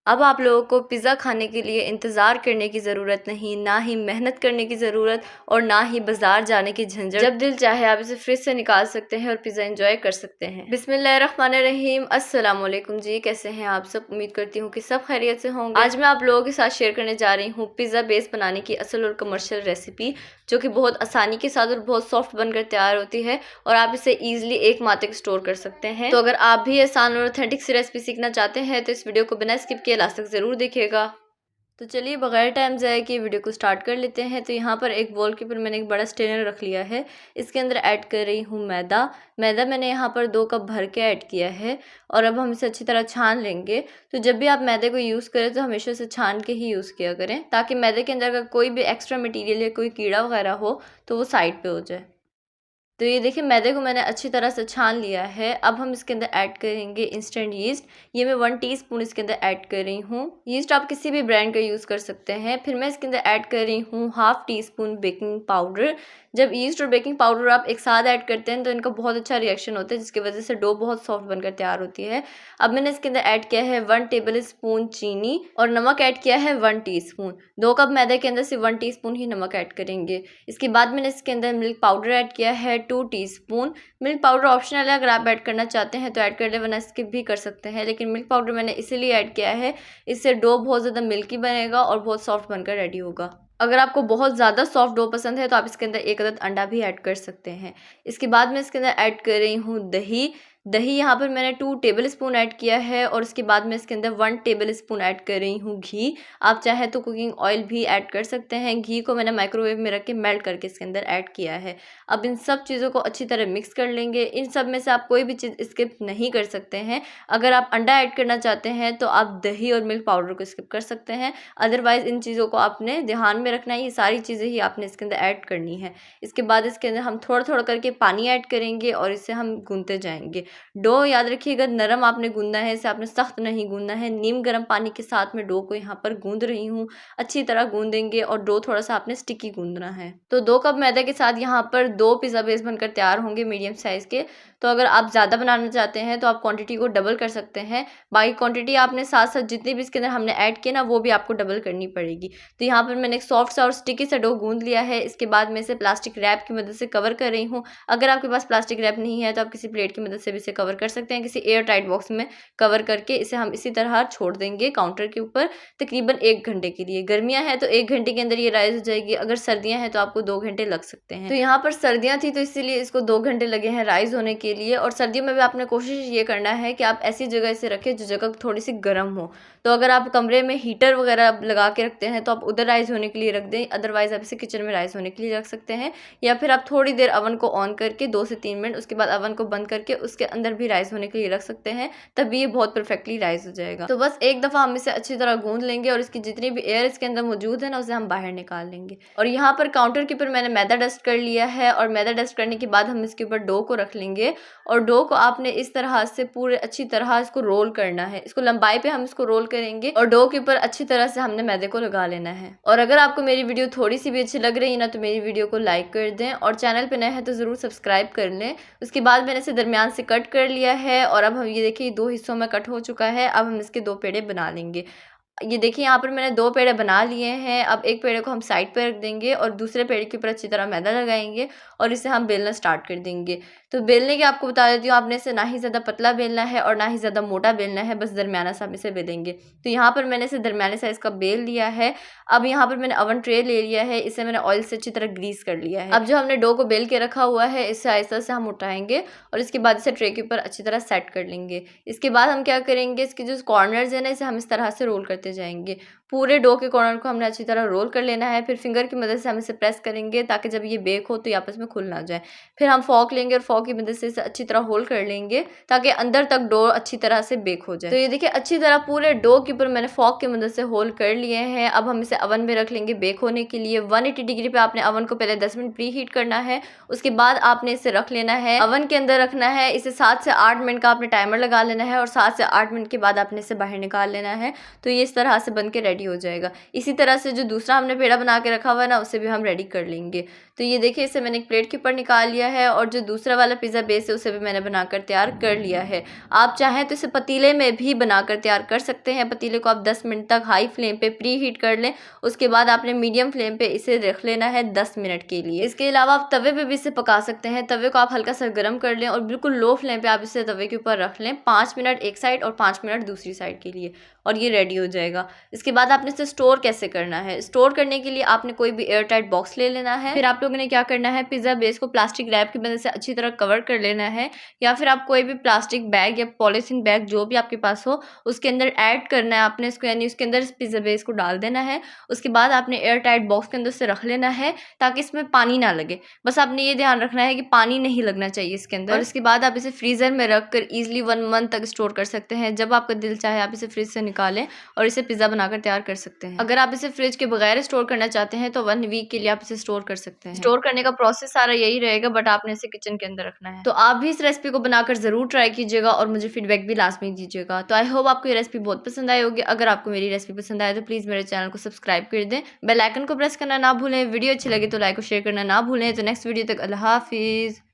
अब आप लोगों को पिज़्ज़ा खाने के लिए इंतज़ार करने की ज़रूरत नहीं, ना ही मेहनत करने की ज़रूरत और ना ही बाज़ार जाने की झंझट। जब दिल चाहे आप इसे फ्रिज से निकाल सकते हैं और पिज़्ज़ा एंजॉय कर सकते हैं। बिस्मिल्लाहिर्रहमानिर्रहीम, अस्सलाम वालेकुम जी, कैसे हैं आप सब? उम्मीद करती हूँ कि सब खैरियत से होंगे। आज मैं आप लोगों के साथ शेयर करने जा रही हूँ पिज़्ज़ा बेस बनाने की असल और कमर्शियल रेसिपी, जो कि बहुत आसानी के साथ और बहुत सॉफ्ट बनकर तैयार होती है और आप इसे ईजिली एक माह तक स्टोर कर सकते हैं। तो अगर आप भी आसान और ऑथेंटिक सी रेसिपी सीखना चाहते हैं तो इस वीडियो को बिना स्किप किए लास्ट तक ज़रूर देखिएगा। तो चलिए बगैर टाइम ज़ाया किए वीडियो को स्टार्ट कर लेते हैं। तो यहाँ पर एक बोल के ऊपर मैंने एक बड़ा स्ट्रेनर रख लिया है। इसके अंदर ऐड कर रही हूँ मैदा। मैदा मैंने यहाँ पर 2 कप भर के ऐड किया है और अब हम इसे अच्छी तरह छान लेंगे। तो जब भी आप मैदे को यूज़ करें तो हमेशा इसे छान के ही यूज़ किया करें, ताकि मैदे के अंदर अगर कोई भी एक्स्ट्रा मटीरियल या कोई कीड़ा वगैरह हो तो वो साइड पे हो जाए। तो ये देखिए मैदे को मैंने अच्छी तरह से छान लिया है। अब हम इसके अंदर ऐड करेंगे इंस्टेंट यीस्ट। ये मैं 1 टीस्पून इसके अंदर ऐड कर रही हूँ। यीस्ट आप किसी भी ब्रांड का यूज़ कर सकते हैं। फिर मैं इसके अंदर ऐड कर रही हूँ half tea spoon baking powder. जब यीस्ट और बेकिंग पाउडर आप एक साथ ऐड करते हैं तो इनका बहुत अच्छा रिएक्शन होता है, जिसकी वजह से डो बहुत सॉफ्ट बनकर तैयार होती है। अब मैंने इसके अंदर ऐड किया है 1 टेबल स्पून चीनी और नमक ऐड किया है 1 टीस्पून। 2 कप मैदे के अंदर से 1 टीस्पून ही नमक ऐड करेंगे। इसके बाद मैंने इसके अंदर मिल्क पाउडर ऐड किया है 2 टीस्पून। मिल्क पाउडर ऑप्शनल है, अगर आप ऐड करना चाहते हैं तो ऐड कर ले, वरना स्किप भी कर सकते हैं। लेकिन मिल्क पाउडर मैंने इसीलिए ऐड किया है, इससे डो बहुत ज़्यादा मिल्की बनेगा और बहुत सॉफ्ट बनकर रेडी होगा। अगर आपको बहुत ज़्यादा सॉफ्ट डो पसंद है तो आप इसके अंदर 1 अदद अंडा भी ऐड कर सकते हैं। इसके बाद मैं इसके अंदर ऐड कर रही हूँ दही। दही यहाँ पर मैंने 2 टेबल स्पून ऐड किया है और उसके बाद मैं इसके अंदर 1 टेबल स्पून ऐड कर रही हूँ घी। आप चाहे तो कुकिंग ऑयल भी ऐड कर सकते हैं। घी को मैंने माइक्रोवेव में रख के मेल्ट करके इसके अंदर ऐड किया है। अब इन सब चीज़ों को अच्छी तरह मिक्स कर लेंगे। इन सब में से आप कोई भी चीज़ स्किप नहीं कर सकते हैं। अगर आप अंडा ऐड करना चाहते हैं तो आप दही और मिल्क पाउडर को स्किप कर सकते हैं। अदरवाइज़ इन चीज़ों को आपने ध्यान में रखना है, ये सारी चीज़ें ही आपने इसके अंदर ऐड करनी है। इसके बाद इसके अंदर हम थोड़ा थोड़ा करके पानी ऐड करेंगे और इसे हम गूंथते जाएंगे। डो याद रखिएगा नरम आपने गूंदना है, इसे आपने सख्त नहीं गूंदना है। नीम गर्म पानी के साथ में डो को यहाँ पर गूंद रही हूँ। अच्छी तरह गूंदेंगे और डो थोड़ा सा आपने स्टिकी गूंदना है। तो 2 कप मैदे के साथ यहाँ पर 2 पिज़्ज़ा बेस बनकर तैयार होंगे मीडियम साइज़ के। तो अगर आप ज़्यादा बनाना चाहते हैं तो आप क्वांटिटी को डबल कर सकते हैं। बाकी क्वांटिटी आपने साथ साथ जितनी भी इसके अंदर हमने ऐड किए ना, वो भी आपको डबल करनी पड़ेगी। तो यहाँ पर मैंने एक सॉफ्ट सा और स्टिकी सा डो गूंद लिया है। इसके बाद मैं इसे प्लास्टिक रैप की मदद से कवर कर रही हूँ। अगर आपके पास प्लास्टिक रैप नहीं है तो आप किसी प्लेट की मदद से भी इसे कवर कर सकते हैं। किसी एयर टाइट बॉक्स में कवर करके इसे हम इसी तरह छोड़ देंगे काउंटर के ऊपर तकरीबन 1 घंटे के लिए। गर्मियाँ हैं तो 1 घंटे के अंदर ये राइज हो जाएगी। अगर सर्दियाँ हैं तो आपको 2 घंटे लग सकते हैं। तो यहाँ पर सर्दियाँ थी तो इसीलिए इसको 2 घंटे लगे हैं राइज होने के लिए। और सर्दियों में भी आपने कोशिश ये करना है कि आप ऐसी जगह इसे रखें जो जगह थोड़ी सी गर्म हो। तो अगर आप कमरे में हीटर वगैरह लगा के रखते हैं तो आप उधर राइज होने के लिए रख दें। अदरवाइज़ आप इसे किचन में राइज होने के लिए रख सकते हैं, या फिर आप थोड़ी देर अवन को ऑन करके 2 से 3 मिनट, उसके बाद अवन को बंद करके उसके अंदर भी राइज होने के लिए रख सकते हैं। तभी ये बहुत परफेक्टली राइज हो जाएगा। तो बस एक दफ़ा हम इसे अच्छी तरह गूंद लेंगे और इसकी जितनी भी एयर इसके अंदर मौजूद है ना, उसे हम बाहर निकाल लेंगे। और यहाँ पर काउंटर के ऊपर मैंने मैदा डस्ट कर लिया है और मैदा डस्ट करने के बाद हम इसके ऊपर डो को रख लेंगे। और डो को आपने इस तरह से पूरे अच्छी तरह इसको रोल करना है। इसको लंबाई पे हम इसको रोल करेंगे और डो के ऊपर अच्छी तरह से हमने मैदे को लगा लेना है। और अगर आपको मेरी वीडियो थोड़ी सी भी अच्छी लग रही है ना, तो मेरी वीडियो को लाइक कर दें और चैनल पे नए हैं तो ज़रूर सब्सक्राइब कर लें। उसके बाद मैंने इसे दरमियान से कट कर लिया है और अब हम ये देखिए 2 हिस्सों में कट हो चुका है। अब हम इसके 2 पेड़े बना लेंगे। ये देखिए यहाँ पर मैंने 2 पेड़े बना लिए हैं। अब एक पेड़े को हम साइड पर रख देंगे और दूसरे पेड़े के ऊपर अच्छी तरह मैदा लगाएंगे और इसे हम बेलना स्टार्ट कर देंगे। तो बेलने की आपको बता देती हूँ, आपने इसे ना ही ज़्यादा पतला बेलना है और ना ही ज़्यादा मोटा बेलना है, बस दरमियाना सा हम इसे बेलेंगे। तो यहाँ पर मैंने इसे दरमियाने साइज़ का बेल लिया है। अब यहाँ पर मैंने ओवन ट्रे ले लिया है, इसे मैंने ऑयल से अच्छी तरह ग्रीस कर लिया है। अब जो हमने डो को बेल के रखा हुआ है, इसे आहिस्ता से हम उठाएंगे और इसके बाद इसे ट्रे के ऊपर अच्छी तरह सेट कर लेंगे। इसके बाद हम क्या करेंगे, इसके जो कॉर्नर्स हैं ना, इसे हम इस तरह से रोल करते जाएंगे। पूरे डो के कॉर्नर को हमने अच्छी तरह रोल कर लेना है। फिर फिंगर की मदद से हम इसे प्रेस करेंगे ताकि जब ये बेक हो तो ये आपस में खुल ना जाए। फिर हम फॉक लेंगे और फॉक की मदद से इसे अच्छी तरह होल्ड कर लेंगे ताकि अंदर तक डो अच्छी तरह से बेक हो जाए। तो ये देखिए अच्छी तरह पूरे डो के ऊपर मैंने फॉक की मदद से होल्ड कर लिए हैं। अब हम इसे अवन में रख लेंगे बेक होने के लिए। 180 डिग्री पे आपने अवन को पहले 10 मिनट प्री हीट करना है। उसके बाद आपने इसे रख लेना है, अवन के अंदर रखना है। इसे 7 से 8 मिनट का आपने टाइमर लगा लेना है और 7 से 8 मिनट के बाद आपने इसे बाहर निकाल लेना है। तो ये इस इस तरह से बन के रेडी हो जाएगा। इसी तरह से जो दूसरा हमने पेड़ा बना के रखा हुआ है ना, उसे भी हम रेडी कर लेंगे। तो ये देखिए, इसे मैंने एक प्लेट के ऊपर निकाल लिया है और जो दूसरा वाला पिज़्ज़ा बेस है उसे भी मैंने बनाकर तैयार कर लिया है। आप चाहें तो इसे पतीले में भी बनाकर तैयार कर सकते हैं। पतीले को आप 10 मिनट तक हाई फ्लेम पे प्री हीट कर लें, उसके बाद आपने मीडियम फ्लेम पे इसे रख लेना है 10 मिनट के लिए। इसके अलावा आप तवे पे भी इसे पका सकते हैं। तवे को आप हल्का सा गर्म कर लें और बिल्कुल लो फ्लेम पे आप इसे तवे के ऊपर रख लें 5 मिनट एक साइड और 5 मिनट दूसरी साइड के लिए, और ये रेडी हो जाएगा। इसके बाद आपने इसे स्टोर कैसे करना है, स्टोर करने के लिए आपने कोई भी एयर टाइट बॉक्स ले लेना है। फिर आप लोगों ने क्या करना है, पिज़्ज़ा बेस को प्लास्टिक रैप की मदद से अच्छी तरह कवर कर लेना है, या फिर आप कोई भी प्लास्टिक बैग या पॉलीथीन बैग जो भी आपके पास हो उसके अंदर ऐड करना है आपने इसको, यानी उसके अंदर पिज़्ज़ा बेस को डाल देना है। उसके बाद आपने एयर टाइट बॉक्स के अंदर से रख लेना है ताकि इसमें पानी ना लगे। बस आपने ये ध्यान रखना है कि पानी नहीं लगना चाहिए इसके अंदर। और इसके बाद आप इसे फ्रीज़र में रख कर ईजिली 1 मंथ तक स्टोर कर सकते हैं। जब आपका दिल चाहे आप इसे फ्रिज से निकालें और इसे पिज़्ज़ा बनाकर तैयार कर सकते हैं। अगर आप इसे फ्रिज के बगैर स्टोर करना चाहते हैं तो 1 वीक के लिए आप इसे स्टोर कर सकते हैं। स्टोर करने का प्रोसेस सारा यही रहेगा, बट आपने इसे किचन के अंदर रखना है। तो आप भी इस रेसिपी को बनाकर जरूर ट्राई कीजिएगा और मुझे फीडबैक भी लास्ट में दीजिएगा। तो आई होप आपको ये रेसिपी बहुत पसंद आई होगी। अगर आपको मेरी रेसिपी पसंद आए तो प्लीज़ मेरे चैनल को सब्सक्राइब कर दें, बेल आइकन को प्रेस करना ना भूलें। वीडियो अच्छी लगी तो लाइक और शेयर करना ना भूलें। तो नेक्स्ट वीडियो तक अल्लाह हाफिज़।